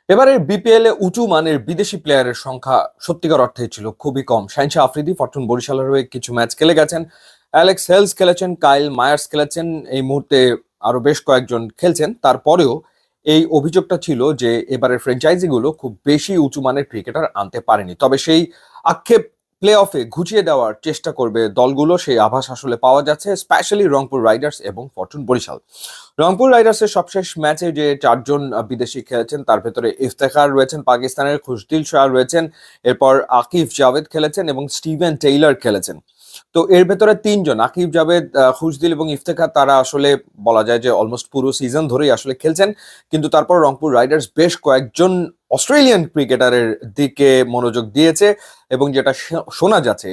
এবারে বিপিএল এ উঁচু মানের বিদেশি প্লেয়ারের সংখ্যা সত্যিকার অর্থে ছিল খুবই কম। শাহিনশা আফ্রিদি ফরচুন বরিশালের হয়ে কিছু ম্যাচ খেলে গেছেন। অ্যালেক্স হেলস খেলেছেন, কাইল মায়ার্স খেলেছেন, এই মুহূর্তে আরো বেশ কয়েকজন খেলছেন। তারপরেও এই অভিযোগটা ছিল যে এবারের ফ্র্যাঞ্চাইজি গুলো খুব বেশি উঁচু মানের ক্রিকেটার আনতে পারেনি, তবে সেই আক্ষেপ প্লে অফে ঘুচিয়ে দেওয়ার চেষ্টা করবে দলগুলো, সেই আভাস আসলে পাওয়া যাচ্ছে, স্পেশালি রংপুর রাইডার্স এবং ফরচুন বরিশাল। রংপুর রাইডার্সের সবশেষ ম্যাচে যে চারজন বিদেশি খেলেছেন তার ভেতরে ইফতেখার রয়েছেন পাকিস্তানের, খুশদিল শাহ রয়েছেন, এরপর আকিব জাভেদ খেলেছেন এবং স্টিভেন টেইলর খেলেছেন। তো এর ভেতরে তিনজন, আকিব জাভেদ, খুশদিল এবং ইফতেখার, তারা আসলে বলা যায় যে অলমোস্ট পুরো সিজন ধরেই আসলে খেলছেন। কিন্তু তারপর রংপুর রাইডার্স বেশ কয়েকজন অস্ট্রেলিয়ান ক্রিকেটারের দিকে মনোযোগ দিয়েছে এবং যেটা শোনা যাচ্ছে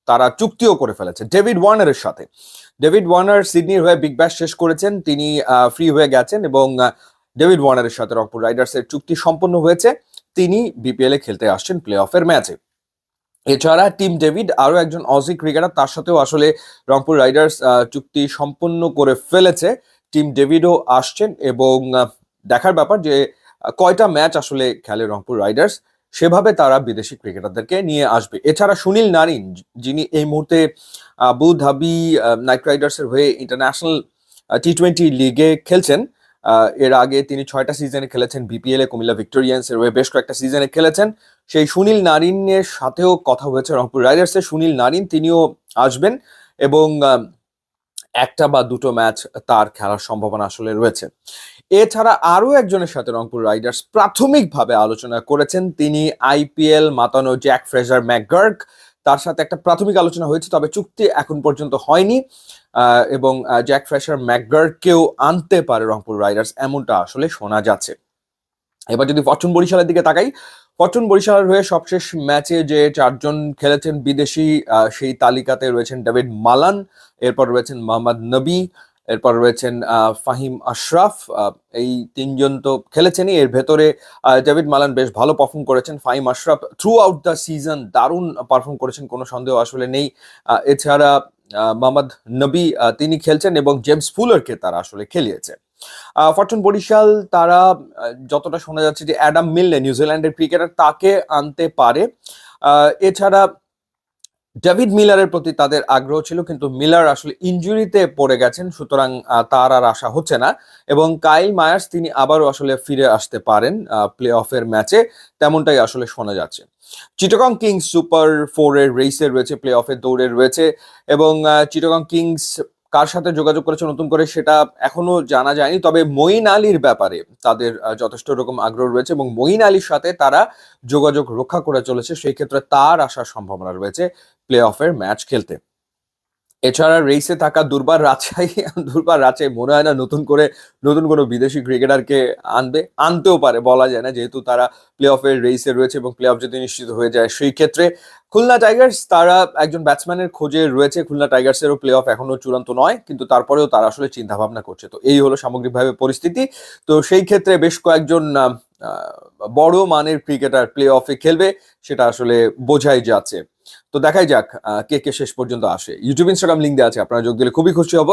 তারা চুক্তিও করে ফেলেছে ডেভিড ওয়ার্নারের সাথে। ডেভিড ওয়ার্নার সিডনির হয়ে বিগ ব্যাশ শেষ করেছেন, তিনি ফ্রি হয়ে গেছেন এবং ডেভিড ওয়ার্নারের সাথে রংপুর রাইডার্সের চুক্তি সম্পন্ন হয়েছে। তিনি বিপিএল এ খেলতে আসছেন প্লে অফের ম্যাচে। এছাড়া টিম ডেভিড আরো একজন অজি ক্রিকেটার, তার সাথেও আসলে রংপুর রাইডার্স চুক্তি সম্পন্ন করে ফেলেছে। টিম ডেভিডও আসছেন এবং দেখার ব্যাপার যে কয়টা ম্যাচ আসলে খেলে রংপুর রাইডার্স, সেভাবে তারা বিদেশি ক্রিকেটারদেরকে নিয়ে আসবে। এছাড়া সুনীল নারিন, যিনি এই মুহূর্তে আবু ধাবি নাইট রাইডার্সের হয়ে ইন্টারন্যাশনাল টি-20 লিগে খেলছেন। এর আগে তিনি 6টা সিজনে খেলেছেন বিপিএল এ, কুমিল্লা ভিক্টোরিয়ান্স এর হয়ে বেশ কয়েকটা সিজনে খেলেছেন। সেই সুনীল নারিনের সাথেও কথা হয়েছে রংপুর রাইডার্সের। সুনীল নারিন তিনিও আসবেন এবং একটা বা দুটো ম্যাচ তার খেলার সম্ভাবনা আসলে রয়েছে। এছাড়া আরো একজনের সাথে রংপুর রাইডার্স প্রাথমিকভাবে আলোচনা করেছেন, তিনি আইপিএল মাতানো জ্যাক ফ্রেজার ম্যাকগার্ক। তার সাথে একটা প্রাথমিক আলোচনা হয়েছে, তবে চুক্তি এখন পর্যন্ত হয়নি এবং জ্যাক ফ্রেজার ম্যাকগার্ককেও আনতে পারে রংপুর রাইডার্স, এমনটা আসলে শোনা যাচ্ছে। এবার যদি ফরচুন বরিশালের দিকে তাকাই, ফরচুন বরিশালের হয়ে সবশেষ ম্যাচে যে চারজন খেলেছেন বিদেশি, সেই তালিকাতে রয়েছেন ডেভিড মালান, এরপর রয়েছেন মোহাম্মদ নবী, এরপর রয়েছেন ফাহিম আশরাফ। এই তিনজন তো খেলেছেনই। এর ভেতরে ডেভিড মালান বেশ ভালো পারফর্ম করেছেন, Fahim Ashraf through out the season দারুণ পারফর্ম করেছেন, কোনো সন্দেহ আসলে নেই। এছাড়া মোহাম্মদ নবী তিনি খেলছেন এবং জেমস ফুলারকে তারা আসলে খেলিয়েছে। ফরচুন বরিশাল তারা যতটা শোনা যাচ্ছে যে অ্যাডাম মিলনে, নিউজিল্যান্ডের ক্রিকেটার, তাকে আনতে পারে। এছাড়া ডেভিড মিলারের প্রতি তাদের আগ্রহ ছিল, কিন্তু মিলার আসলে ইনজুরিতে পড়ে গেছেন, সুতরাং তার আর আশা হচ্ছে না। এবং কাইল মায়ার্স তিনি আবারও আসলে ফিরে আসতে পারেন প্লে অফের ম্যাচে, তেমনটাই আসলে শোনা যাচ্ছে। চিটাগং কিংস সুপার 4 এর রেসে রয়েছে, প্লে অফের দৌড়ে রয়েছে এবং চিটাগং কিংস কার সাথে যোগাযোগ করেছে নতুন করে সেটা এখনো জানা যায়নি, তবে মঈন আলীর ব্যাপারে তাদের যথেষ্ট রকম আগ্রহ রয়েছে এবং মঈন আলীর সাথে তারা যোগাযোগ রক্ষা করে চলেছে, সেই ক্ষেত্রে তার আসার সম্ভাবনা রয়েছে প্লে অফের ম্যাচ খেলতে। এছাড়া রেসে থাকা দুর্বার রাজশাহী মনে হয় না নতুন কোনো বিদেশি ক্রিকেটারকে আনতেও পারে, বলা যায় না, যেহেতু তারা প্লে অফের রেসে রয়েছে এবং প্লে অফ যদি নিশ্চিত হয়ে যায় সেই ক্ষেত্রে। খুলনা টাইগার্স তারা একজন ব্যাটসম্যানের খোঁজে রয়েছে, খুলনা টাইগার্সেরও প্লে অফ এখনো চূড়ান্ত নয়, কিন্তু তারপরেও তারা আসলে চিন্তা ভাবনা করছে। তো এই হলো সামগ্রিকভাবে পরিস্থিতি। তো সেই ক্ষেত্রে বেশ কয়েকজন বড় মানের ক্রিকেটার প্লে অফে খেলবে, সেটা আসলে বোঝাই যাচ্ছে। তো দেখাই যাক কে কে শেষ পর্যন্ত আসে। ইউটিউব ইনস্টাগ্রাম লিঙ্ক দেওয়া আছে, আপনারা যোগ দিলে খুবই খুশি হব।